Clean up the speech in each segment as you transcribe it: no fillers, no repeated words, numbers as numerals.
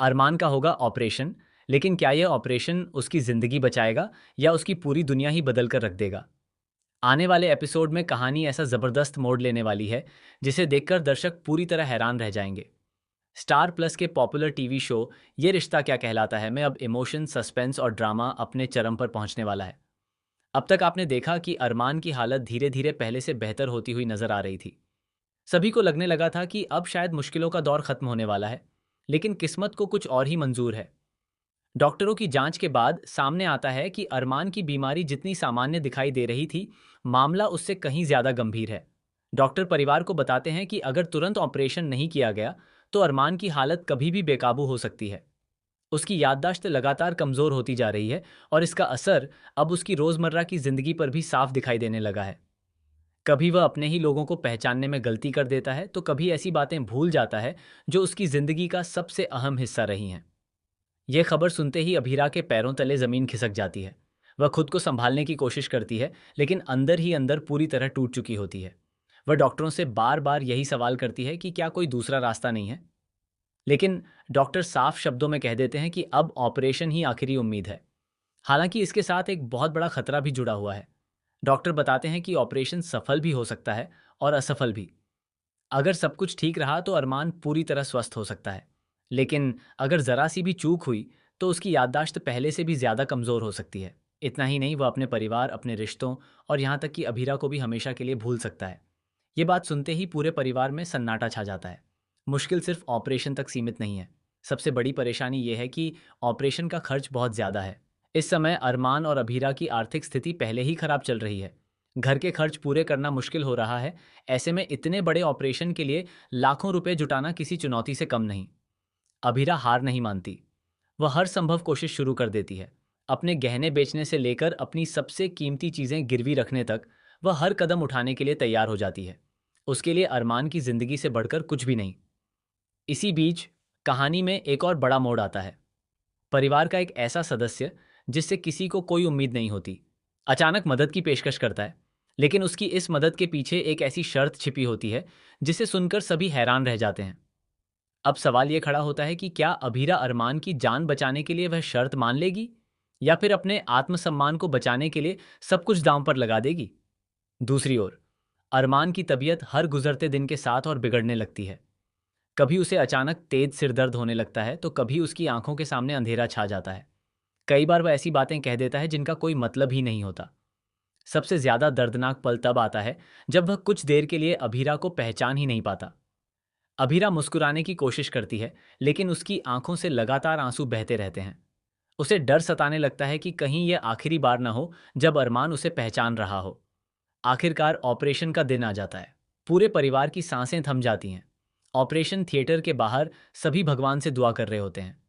अरमान का होगा ऑपरेशन, लेकिन क्या यह ऑपरेशन उसकी ज़िंदगी बचाएगा या उसकी पूरी दुनिया ही बदल कर रख देगा? आने वाले एपिसोड में कहानी ऐसा ज़बरदस्त मोड़ लेने वाली है, जिसे देखकर दर्शक पूरी तरह हैरान रह जाएंगे। स्टार प्लस के पॉपुलर टीवी शो ये रिश्ता क्या कहलाता है में अब इमोशन, सस्पेंस और ड्रामा अपने चरम पर पहुंचने वाला है। अब तक आपने देखा कि अरमान की हालत धीरे धीरे पहले से बेहतर होती हुई नजर आ रही थी। सभी को लगने लगा था कि अब शायद मुश्किलों का दौर खत्म होने वाला है, लेकिन किस्मत को कुछ और ही मंजूर है। डॉक्टरों की जांच के बाद सामने आता है कि अरमान की बीमारी जितनी सामान्य दिखाई दे रही थी, मामला उससे कहीं ज्यादा गंभीर है। डॉक्टर परिवार को बताते हैं कि अगर तुरंत ऑपरेशन नहीं किया गया तो अरमान की हालत कभी भी बेकाबू हो सकती है। उसकी याददाश्त लगातार कमजोर होती जा रही है और इसका असर अब उसकी रोजमर्रा की जिंदगी पर भी साफ दिखाई देने लगा है। कभी वह अपने ही लोगों को पहचानने में गलती कर देता है, तो कभी ऐसी बातें भूल जाता है जो उसकी जिंदगी का सबसे अहम हिस्सा रही हैं। यह खबर सुनते ही अभीरा के पैरों तले जमीन खिसक जाती है। वह खुद को संभालने की कोशिश करती है, लेकिन अंदर ही अंदर पूरी तरह टूट चुकी होती है। वह डॉक्टरों से बार बार यही सवाल करती है कि क्या कोई दूसरा रास्ता नहीं है, लेकिन डॉक्टर साफ शब्दों में कह देते हैं कि अब ऑपरेशन ही आखिरी उम्मीद है। हालांकि इसके साथ एक बहुत बड़ा खतरा भी जुड़ा हुआ है। डॉक्टर बताते हैं कि ऑपरेशन सफल भी हो सकता है और असफल भी। अगर सब कुछ ठीक रहा तो अरमान पूरी तरह स्वस्थ हो सकता है, लेकिन अगर जरा सी भी चूक हुई तो उसकी याददाश्त पहले से भी ज्यादा कमजोर हो सकती है। इतना ही नहीं, वह अपने परिवार, अपने रिश्तों और यहाँ तक कि अभीरा को भी हमेशा के लिए भूल सकता है। ये बात सुनते ही पूरे परिवार में सन्नाटा छा जाता है। मुश्किल सिर्फ ऑपरेशन तक सीमित नहीं है। सबसे बड़ी परेशानी यह है कि ऑपरेशन का खर्च बहुत ज्यादा है। इस समय अरमान और अभीरा की आर्थिक स्थिति पहले ही खराब चल रही है। घर के खर्च पूरे करना मुश्किल हो रहा है। ऐसे में इतने बड़े ऑपरेशन के लिए लाखों रुपए जुटाना किसी चुनौती से कम नहीं। अभीरा हार नहीं मानती। वह हर संभव कोशिश शुरू कर देती है। अपने गहने बेचने से लेकर अपनी सबसे कीमती चीजें गिरवी रखने तक वह हर कदम उठाने के लिए तैयार हो जाती है। उसके लिए अरमान की जिंदगी से बढ़कर कुछ भी नहीं। इसी बीच कहानी में एक और बड़ा मोड़ आता है। परिवार का एक ऐसा सदस्य जिससे किसी को कोई उम्मीद नहीं होती, अचानक मदद की पेशकश करता है। लेकिन उसकी इस मदद के पीछे एक ऐसी शर्त छिपी होती है जिसे सुनकर सभी हैरान रह जाते हैं। अब सवाल यह खड़ा होता है कि क्या अभीरा अरमान की जान बचाने के लिए वह शर्त मान लेगी, या फिर अपने आत्मसम्मान को बचाने के लिए सब कुछ दांव पर लगा देगी। दूसरी ओर अरमान की तबीयत हर गुजरते दिन के साथ और बिगड़ने लगती है। कभी उसे अचानक तेज सिर दर्द होने लगता है, तो कभी उसकी आंखों के सामने अंधेरा छा जाता है। कई बार वह ऐसी बातें कह देता है जिनका कोई मतलब ही नहीं होता। सबसे ज्यादा दर्दनाक पल तब आता है जब वह कुछ देर के लिए अभीरा को पहचान ही नहीं पाता। अभीरा मुस्कुराने की कोशिश करती है, लेकिन उसकी आंखों से लगातार आंसू बहते रहते हैं। उसे डर सताने लगता है कि कहीं यह आखिरी बार न हो जब अरमान उसे पहचान रहा हो। आखिरकार ऑपरेशन का दिन आ जाता है। पूरे परिवार की सांसें थम जाती हैं। ऑपरेशन थिएटर के बाहर सभी भगवान से दुआ कर रहे होते हैं।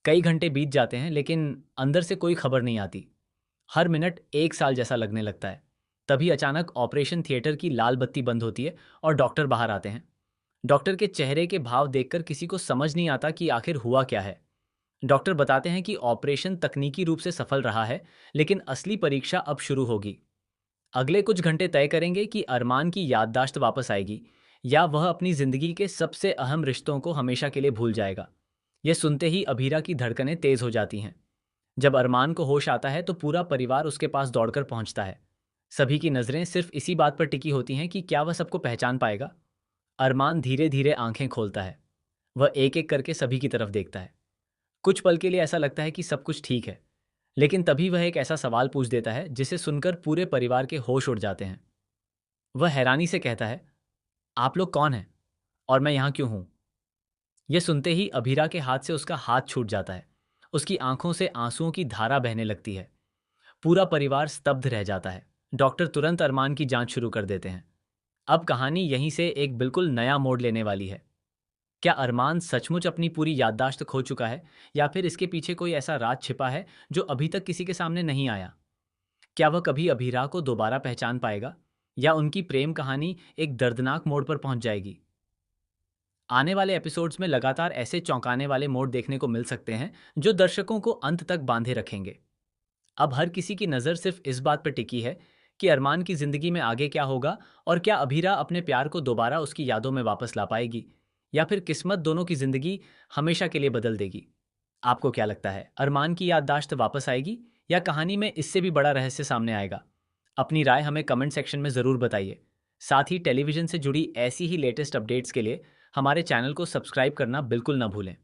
कई घंटे बीत जाते हैं, लेकिन अंदर से कोई खबर नहीं आती। हर मिनट एक साल जैसा लगने लगता है। तभी अचानक ऑपरेशन थिएटर की लाल बत्ती बंद होती है और डॉक्टर बाहर आते हैं। डॉक्टर के चेहरे के भाव देखकर किसी को समझ नहीं आता कि आखिर हुआ क्या है। डॉक्टर बताते हैं कि ऑपरेशन तकनीकी रूप से सफल रहा है, लेकिन असली परीक्षा अब शुरू होगी। अगले कुछ घंटे तय करेंगे कि अरमान की याददाश्त वापस आएगी या वह अपनी जिंदगी के सबसे अहम रिश्तों को हमेशा के लिए भूल जाएगा। यह सुनते ही अभीरा की धड़कनें तेज हो जाती हैं। जब अरमान को होश आता है तो पूरा परिवार उसके पास दौड़कर पहुंचता है। सभी की नजरें सिर्फ इसी बात पर टिकी होती हैं कि क्या वह सबको पहचान पाएगा। अरमान धीरे धीरे आंखें खोलता है। वह एक एक करके सभी की तरफ देखता है। कुछ पल के लिए ऐसा लगता है कि सब कुछ ठीक है, लेकिन तभी वह एक ऐसा सवाल पूछ देता है जिसे सुनकर पूरे परिवार के होश उड़ जाते हैं। वह हैरानी से कहता है, आप लोग कौन हैं और मैं यहाँ क्यों हूँ? यह सुनते ही अभीरा के हाथ से उसका हाथ छूट जाता है। उसकी आंखों से आंसुओं की धारा बहने लगती है। पूरा परिवार स्तब्ध रह जाता है। डॉक्टर तुरंत अरमान की जांच शुरू कर देते हैं। अब कहानी यहीं से एक बिल्कुल नया मोड़ लेने वाली है। क्या अरमान सचमुच अपनी पूरी याददाश्त खो चुका है, या फिर इसके पीछे कोई ऐसा राज छिपा है जो अभी तक किसी के सामने नहीं आया? क्या वह कभी अभीरा को दोबारा पहचान पाएगा, या उनकी प्रेम कहानी एक दर्दनाक मोड़ पर पहुंच जाएगी? आने वाले एपिसोड्स में लगातार ऐसे चौंकाने वाले मोड़ देखने को मिल सकते हैं जो दर्शकों को अंत तक बांधे रखेंगे। अब हर किसी की नज़र सिर्फ इस बात पर टिकी है कि अरमान की जिंदगी में आगे क्या होगा, और क्या अभीरा अपने प्यार को दोबारा उसकी यादों में वापस ला पाएगी, या फिर किस्मत दोनों की जिंदगी हमेशा के लिए बदल देगी। आपको क्या लगता है, अरमान की याददाश्त वापस आएगी या कहानी में इससे भी बड़ा रहस्य सामने आएगा? अपनी राय हमें कमेंट सेक्शन में ज़रूर बताइए। साथ ही टेलीविज़न से जुड़ी ऐसी ही लेटेस्ट अपडेट्स के लिए हमारे चैनल को सब्सक्राइब करना बिल्कुल ना भूलें।